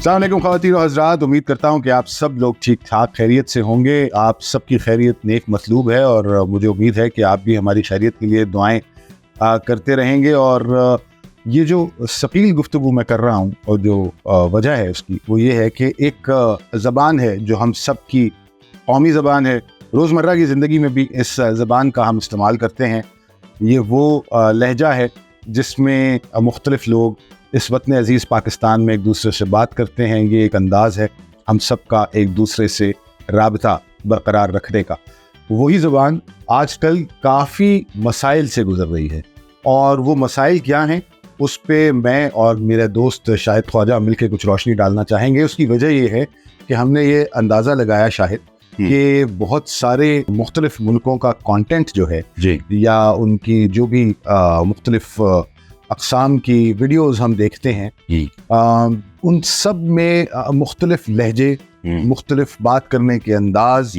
अस्सलाम वालेकुम ख़वातीन और हज़रात, उम्मीद करता हूँ कि आप सब लोग ठीक ठाक खैरियत से होंगे। आप सबकी खैरियत नेक मतलूब है और मुझे उम्मीद है कि आप भी हमारी खैरियत के लिए दुआएं करते रहेंगे। और ये जो सकील गुफ्तगू मैं कर रहा हूँ और जो वजह है उसकी वो ये है कि एक ज़बान है जो हम सब की कौमी ज़बान है, रोज़मर्रा की ज़िंदगी में भी इस ज़बान का हम इस्तेमाल करते हैं। ये वो लहजा है जिसमें मुख्तलिफ़ लोग इस वतन अज़ीज़ पाकिस्तान में एक दूसरे से बात करते हैं। ये एक अंदाज़ है हम सब का एक दूसरे से राबता बरकरार रखने का। वही ज़बान आजकल काफ़ी मसाइल से गुज़र रही है और वो मसाइल क्या हैं उस पे मैं और मेरे दोस्त शाहिद ख्वाजा मिलकर कुछ रोशनी डालना चाहेंगे। उसकी वजह ये है कि हमने ये अंदाज़ा लगाया शाहिद कि बहुत सारे मुख्तलिफ़ मुल्कों का कंटेंट जो है जी या उनकी जो भी मुख्तलिफ़ अक़साम की वीडियोज़ हम देखते हैं उन सब में मुख्तलिफ़ लहजे, मुख्तलिफ़ बात करने के अंदाज़,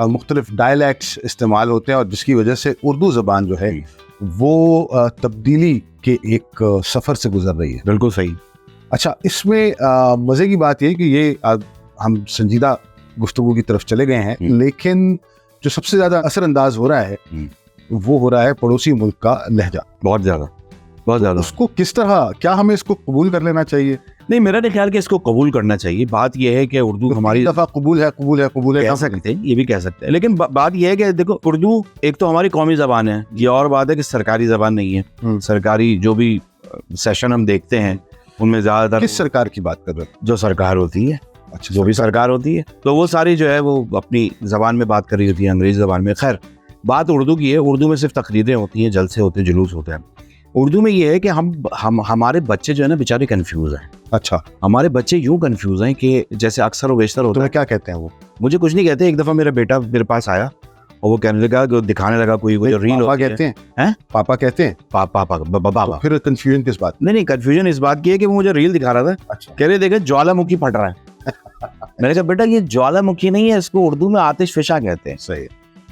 मुख्तलिफ़ डायलैक्ट्स इस्तेमाल होते हैं और जिसकी वजह से उर्दू ज़बान जो है वो तब्दीली के एक सफ़र से गुज़र रही है। बिल्कुल सही। अच्छा, इसमें मज़े की बात ये कि ये हम संजीदा गुफ्तगू की तरफ चले गए हैं, लेकिन जो सबसे ज़्यादा असरअंदाज हो रहा है वो हो रहा है पड़ोसी मुल्क का लहजा। बहुत ज़्यादा उसको किस तरह, क्या हमें इसको कबूल कर लेना चाहिए? नहीं, मेरा नहीं ख्याल कि इसको कबूल करना चाहिए। बात यह है कि उर्दू हमारी दफ़ा कबूल है कह सकते हैं, ये भी कह सकते हैं, लेकिन बात यह है कि देखो उर्दू एक तो हमारी कौमी ज़बान है, ये और बात है कि सरकारी ज़बान नहीं है। सरकारी जो भी सेशन हम देखते हैं उनमें ज़्यादातर किस सरकार की बात कर रहे हो? जो सरकार होती है, अच्छा, जो भी सरकार होती है तो वो सारी जो है वो अपनी ज़बान में बात कर रही होती है, अंग्रेज़ी ज़बान में। खैर, बात उर्दू की है। उर्दू में सिर्फ तकरीरें होती हैं, जलसे होते हैं, जुलूस होते हैं। उर्दू में ये है कि हम हमारे बच्चे जो है ना बेचारे कंफ्यूज हैं। अच्छा, हमारे बच्चे यूं कंफ्यूज हैं कि जैसे अक्सर वेशतर होता है। क्या कहते हैं वो? मुझे कुछ नहीं कहते। एक दफ़ा मेरा बेटा मेरे पास आया और वो कहने लगा, दिखाने लगा कोई रील। पापा कहते हैं? पापा कहते हैं? पापा। तो फिर कंफ्यूजन किस बात? नहीं, कंफ्यूजन इस बात की है कि वो मुझे रील दिखा रहा था। अच्छा। कह रहे देखे ज्वालामुखी फट रहा है। मैंने कहा बेटा ये ज्वालामुखी नहीं है, इसको उर्दू में आतिश फिशा कहते हैं। सही।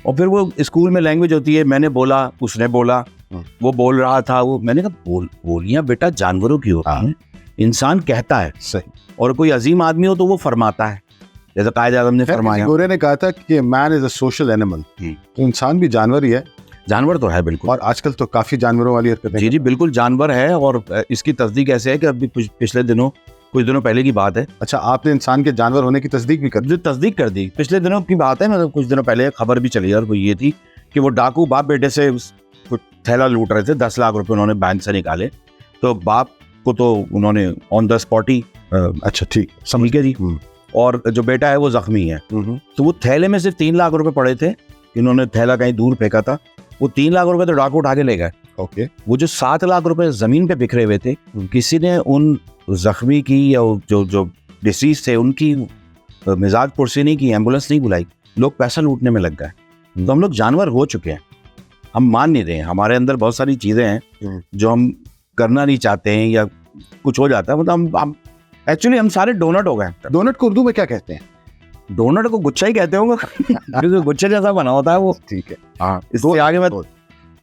और फिर वो स्कूल में लैंग्वेज होती है, मैंने बोला, उसने बोला, वो बोल रहा था, वो मैंने कहा बोलियां बेटा जानवरों की होती हैं, इंसान कहता है। सही। और कोई अजीम आदमी हो तो वो फरमाता है, जैसे कायदे आज़म ने फरमाया। गोरे ने कहा था कि man is a social animal, तो इंसान भी जानवर ही है। जानवर तो है बिल्कुल, और आजकल तो काफी जानवरों वाली हरकतें। जी बिल्कुल जानवर है। और इसकी तस्दीक ऐसे है कि अभी पिछले दिनों, कुछ दिनों पहले की बात है। अच्छा, आपने इंसान के जानवर होने की तस्दीक भी कर दी? तस्दीक कर दी, पिछले दिनों की बात है। मतलब कुछ दिनों पहले खबर भी चली और वो ये थी कि वो डाकू बाप बेटे से कुछ थैला लूट रहे थे। 10 लाख रुपए उन्होंने बैंक से निकाले, तो बाप को तो उन्होंने ऑन द स्पॉट ही अच्छा ठीक समझ के जी। और जो बेटा है वो जख्मी है। तो वो थैले में सिर्फ 3 लाख रुपए पड़े थे, इन्होंने थैला कहीं दूर फेंका था। वो 3 लाख रुपए तो डाकू उठा के ले गए। ओके। वो जो 7 लाख रुपए जमीन पे बिखरे हुए थे, किसी ने उन जख्मी की या जो डिसीज थे उनकी मिजाज पुरसी नहीं की, एम्बुलेंस नहीं बुलाई, लोग पैसा लूटने में लग गए। तो हम लोग जानवर हो चुके हैं, हम मान नहीं रहे। हमारे अंदर बहुत सारी चीजें हैं जो हम करना नहीं चाहते हैं या कुछ हो जाता है। मतलब हम एक्चुअली हम सारे डोनट हो गए। डोनट को उर्दू में क्या कहते हैं? डोनट को गुच्छा ही कहते होंगे क्योंकि गुच्छे जैसा बना होता है वो। ठीक है। हाँ,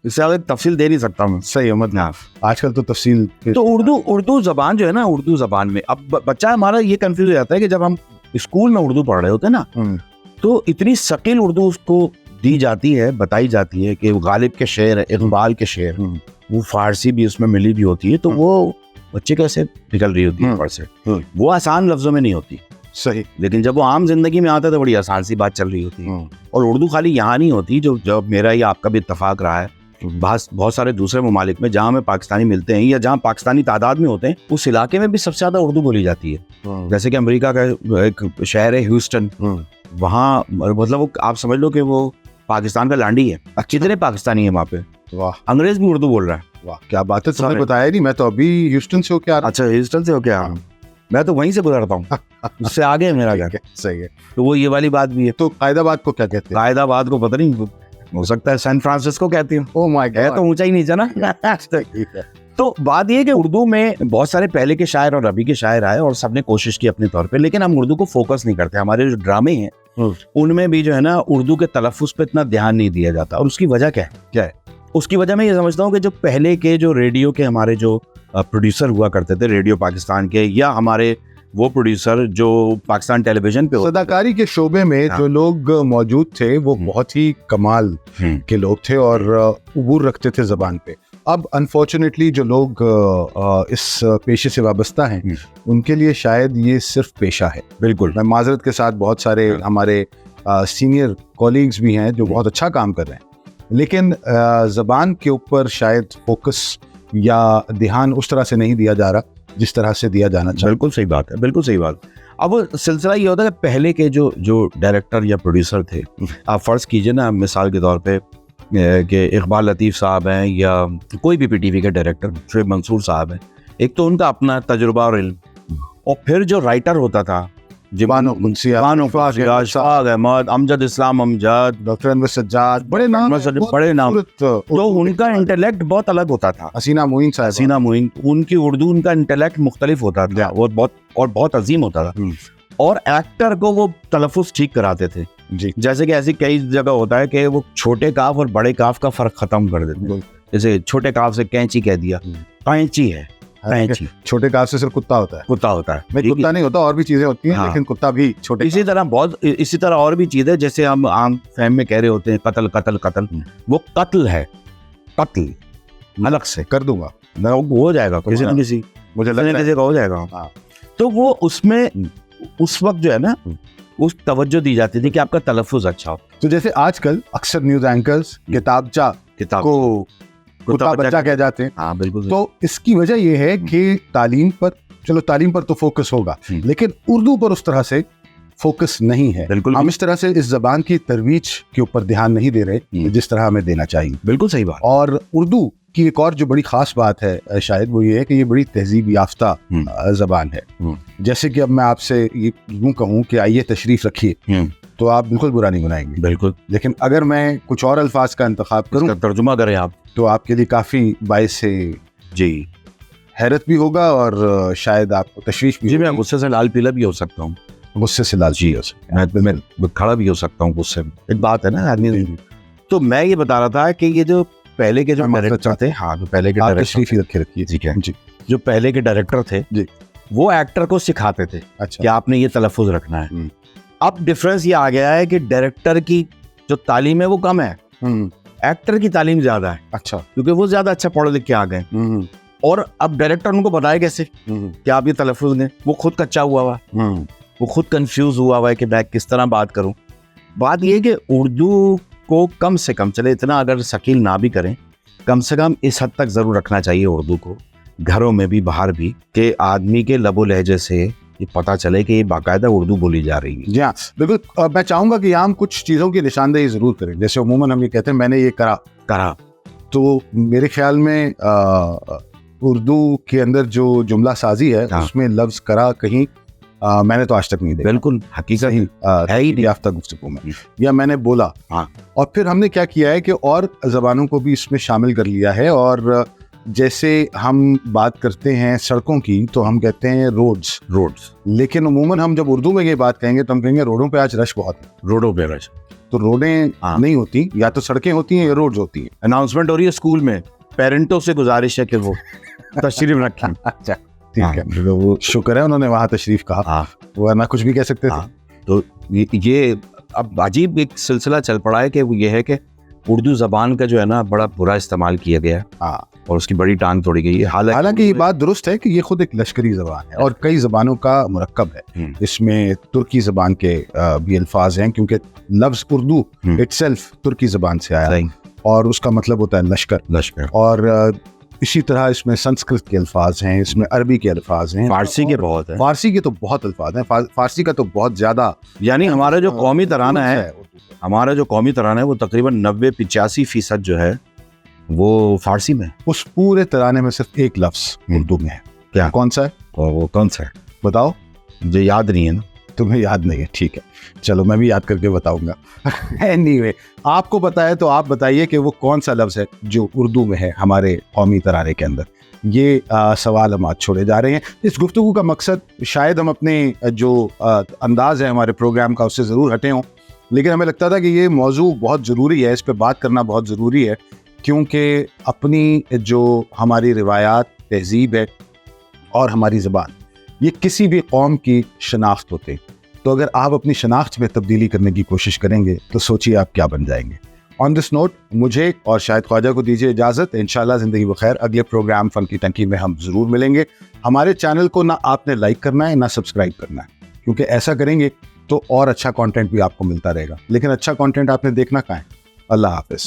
इससे आगे तफसील दे नहीं सकता मैं। सही है, मतलब आजकल तो तफसील। तो उर्दू जबान जो है ना, उर्दू जबान में अब बच्चा हमारा ये कंफ्यूज हो जाता है कि जब हम स्कूल में उर्दू पढ़ रहे होते हैं ना, तो इतनी सकील उर्दू उसको दी जाती है, बताई जाती है कि गालिब के शेर, इकबाल के शेर, वो फारसी भी उसमें मिली भी होती है, तो वो बच्चे कैसे निकल रही होती है ऊपर से। वो आसान लफ्जों में नहीं होती। सही। लेकिन जब वो आम जिंदगी में आता है तो बड़ी आसान सी बात चल रही होती है। और उर्दू खाली यहाँ नहीं होती, जो जब मेरा या आपका भी इत्तेफाक रहा है, बहुत सारे दूसरे ममालिक में जहाँ में पाकिस्तानी मिलते हैं या जहाँ पाकिस्तानी तादाद में होते हैं, उस इलाके में भी सबसे ज्यादा उर्दू बोली जाती है। जैसे कि अमेरिका का एक शहर है ह्यूस्टन, वहाँ मतलब वो आप समझ लो कि वो पाकिस्तान का लांडी है। कितने पाकिस्तानी है वहाँ पे। वाह। अंग्रेज भी उर्दू बोल रहा है। वाह, क्या बात है, तुमने बताया नहीं, मैं तो अभी ह्यूस्टन से होके आ रहा। अच्छा, ह्यूस्टन से होके आ रहा हूँ, मैं तो वहीं से गुजरता हूँ, उससे आगे है मेरा घर। सही है। तो वो ये वाली बात भी है। तो कायदाबाद को क्या कहते हैं? कायदाबाद को पता नहीं, हो सकता है सैन फ्रांसिस्को कहती हूँ। ओह माय गॉड, तो ऊंचा ही नीचा ना। तो बात ये है कि उर्दू में बहुत सारे पहले के शायर और अभी के शायर आए और सबने कोशिश की अपने तौर पे, लेकिन हम उर्दू को फोकस नहीं करते। हमारे जो ड्रामे हैं उनमें भी जो है ना उर्दू के तलफ़ुज़ पे इतना ध्यान नहीं दिया जाता। और उसकी वजह क्या है? उसकी वजह मैं ये समझता हूँ कि जो पहले के जो रेडियो के हमारे जो प्रोड्यूसर हुआ करते थे, रेडियो पाकिस्तान के या हमारे वो प्रोड्यूसर जो पाकिस्तान टेलीविजन पे सदाकारी के शोबे में जो लोग मौजूद थे वो बहुत ही कमाल के लोग थे और उबूर रखते थे जबान पे। अब अनफॉर्चुनेटली जो लोग इस पेशे से वाबस्ता हैं उनके लिए शायद ये सिर्फ पेशा है। बिल्कुल, मैं माजरत के साथ बहुत सारे हमारे सीनियर कॉलीग्स भी हैं जो बहुत अच्छा काम कर रहे हैं, लेकिन ज़बान के ऊपर शायद फोकस या ध्यान उस तरह से नहीं दिया जा रहा जिस तरह से दिया जाना चाहिए। बिल्कुल सही बात है, बिल्कुल सही बात। अब सिलसिला ये होता है कि पहले के जो डायरेक्टर या प्रोड्यूसर थे, आप फ़र्ज़ कीजिए ना मिसाल के तौर पे कि इकबाल लतीफ़ साहब हैं या कोई भी पीटीवी के डायरेक्टर शुएब मंसूर साहब हैं, एक तो उनका अपना तजुर्बा और इल्म, और फिर जो राइटर होता था बानो मुंशी, शाद अहमद, अमजद इस्लाम अमजद, डॉक्टर अनवर सज्जाद, बड़े नाम, तो उनका इंटेलेक्ट बहुत अलग होता था। हसीना मोइन, उनकी उर्दू, उनका इंटेलेक्ट मुख्तलिफ होता था और बहुत अजीम होता था। और एक्टर को वो तलफ़ुज़ ठीक कराते थे जी। जैसे कि ऐसी कई जगह होता है कि वो छोटे काफ और बड़े काफ का फ़र्क ख़त्म कर देते हैं। जैसे छोटे काफ से कैंची कह दिया, कैंची है, कैंची। छोटे काफ से सिर्फ कुत्ता होता है, कुत्ता है, कुत्ता नहीं होता, और भी चीजें होती हैं, लेकिन कुत्ता भी छोटे। इसी तरह और भी चीजें, जैसे हम आम फहम में कह रहे होते हैं कत्ल कत्ल कत्ल, वो कत्ल है, कत्ल अलग से कर दूंगा, हो जाएगा किसी न किसी, मुझे लगता है हो जाएगा। तो वो उसमें उस वक्त जो है ना उस तवज्जो दी जाती थी कि आपका तलफ़ुज़ अच्छा हो। तो जैसे आजकल अक्सर न्यूज़ एंकर्स किताबचा को कुत्ता बच्चा कह जाते हैं। हाँ बिल्कुल। तो इसकी वजह यह है कि तालीम पर तो फोकस होगा, लेकिन उर्दू पर उस तरह से फोकस नहीं है। बिल्कुल, हम इस तरह से इस जबान की तरवीज के ऊपर ध्यान नहीं दे रहे जिस तरह हमें देना चाहिए। बिल्कुल सही बात। और उर्दू की एक और जो बड़ी खास बात है शायद वो ये है कि ये बड़ी तहजीब याफ्ता जबान है। जैसे कि अब मैं आपसे ये यूं कहूँ कि आइए तशरीफ रखिए, तो आप बिल्कुल बुरा नहीं बनाएंगे। बिल्कुल। लेकिन अगर मैं कुछ और अल्फाज का इंतखाब करूँ, तर्जुमा करें आप, तो आपके लिए काफ़ी बाइस से जी हैरत भी होगा और शायद आपको तशवीश भी। जी, मैं गुस्से से लाल पीला भी हो सकता हूँ, गुस्से से लाल जी हो सकता, मैं खड़ा भी हो सकता हूँ गुस्से में। एक बात है ना आदमी। तो मैं ये बता रहा था कि ये जो पहले के जो डायरेक्टर थे, हाँ जो पहले के डायरेक्टर रखिए, ठीक है जी, जो पहले के डायरेक्टर थे जी, वो एक्टर को सिखाते थे अच्छा कि आपने ये तलफ़ुज़ रखना है। अब डिफरेंस ये आ गया है कि डायरेक्टर की जो तालीम है वो कम है, एक्टर की तालीम ज्यादा है। अच्छा, क्योंकि वो ज्यादा अच्छा पढ़ लिख के आ गए, और अब डायरेक्टर उनको बताए कैसे कि आप ये तलफ़ुज़ दें। वो खुद कच्चा हुआ हुआ, वो खुद कंफ्यूज हुआ हुआ है कि मैं किस तरह बात करूं। बात ये कि उर्दू को कम से कम, चले इतना अगर शकील ना भी करें, कम से कम इस हद तक ज़रूर रखना चाहिए उर्दू को, घरों में भी बाहर भी, कि आदमी के लबो लहजे से ये पता चले कि ये बाकायदा उर्दू बोली जा रही है। जी हाँ बिल्कुल। मैं चाहूँगा कि यहाँ हम कुछ चीज़ों की निशानदेही ज़रूर करें। जैसे उमूमन हम ये कहते हैं मैंने ये करा, तो मेरे ख्याल में उर्दू के अंदर जो जुमला साजी है उसमें लफ्ज़ करा कहीं मैंने तो आज तक नहीं देखा। बिल्कुल हकीकत ही है ही नहीं याफ्ता गुफ्तगू में, या मैंने बोला। हाँ। और फिर हमने क्या किया है कि और ज़बानों को भी इसमें शामिल कर लिया है। और जैसे हम बात करते हैं सड़कों की तो हम कहते हैं रोड्स, लेकिन उमूमन हम जब उर्दू में ये बात कहेंगे तो हम कहेंगे रोडों पे आज रश बहुत है। रोडों पे रश, तो रोडें नहीं होती, या तो सड़कें होती हैं या रोड्स होती हैं। अनाउंसमेंट हो रही है स्कूल में, पेरेंटों से गुजारिश है कि वो तशरीफ रखें। अच्छा ठीक है, तो वो शुक्र है उन्होंने वहाँ तशरीफ कहा, वरना कुछ भी कह सकते थे। तो ये अब अजीब एक सिलसिला चल पड़ा है कि वो ये है कि उर्दू ज़बान का जो है ना बड़ा बुरा इस्तेमाल किया गया है और उसकी बड़ी टांग तोड़ी गई है। हालांकि ये बात दुरुस्त है कि ये खुद एक लश्करी ज़बान है और कई ज़बानों का मुरक्कब है। इसमें तुर्की ज़बान के भी अल्फाज हैं, क्योंकि लफ्ज़ उर्दू इटसेल्फ तुर्की ज़बान से आया है और उसका मतलब होता है लश्कर। और इसी तरह इसमें संस्कृत के अल्फाज हैं, इसमें अरबी के अल्फाज हैं, फारसी के बहुत हैं, फारसी के तो बहुत अल्फाज हैं, फारसी का तो बहुत ज़्यादा। यानी हमारा जो कौमी तराना है वो तकरीबन 90-85% जो है वो फारसी में। उस पूरे तराने में सिर्फ एक लफ्ज़ उर्दू में है। क्या? कौन सा है? वो कौन सा है बताओ। मुझे याद नहीं है ना। तुम्हें याद नहीं है, ठीक है, चलो मैं भी याद करके बताऊंगा। एनीवे, आपको पता है तो आप बताइए कि वो कौन सा लफ्ज़ है जो उर्दू में है हमारे कौमी तराने के अंदर। ये सवाल हम आज छोड़े जा रहे हैं। इस गुफ्तगू का मकसद शायद हम अपने जो अंदाज है हमारे प्रोग्राम का उससे ज़रूर हटे हों, लेकिन हमें लगता था कि ये मौजू बहुत ज़रूरी है, इस पर बात करना बहुत ज़रूरी है, क्योंकि अपनी जो हमारी रिवायात, तहजीब है और हमारी ज़बान, ये किसी भी कौम की शनाख्त होते हैं। तो अगर आप अपनी शनाख्त में तब्दीली करने की कोशिश करेंगे तो सोचिए आप क्या बन जाएंगे। ऑन दिस नोट मुझे और शायद ख्वाजा को दीजिए इजाज़त। इंशाल्लाह ज़िंदगी बखैर अगले प्रोग्राम फन की टंकी में हम ज़रूर मिलेंगे। हमारे चैनल को ना आपने लाइक करना है ना सब्सक्राइब करना है, क्योंकि ऐसा करेंगे तो और अच्छा कंटेंट भी आपको मिलता रहेगा। लेकिन अच्छा कंटेंट आपने देखना कहाँ है। अल्लाह हाफ़िज़।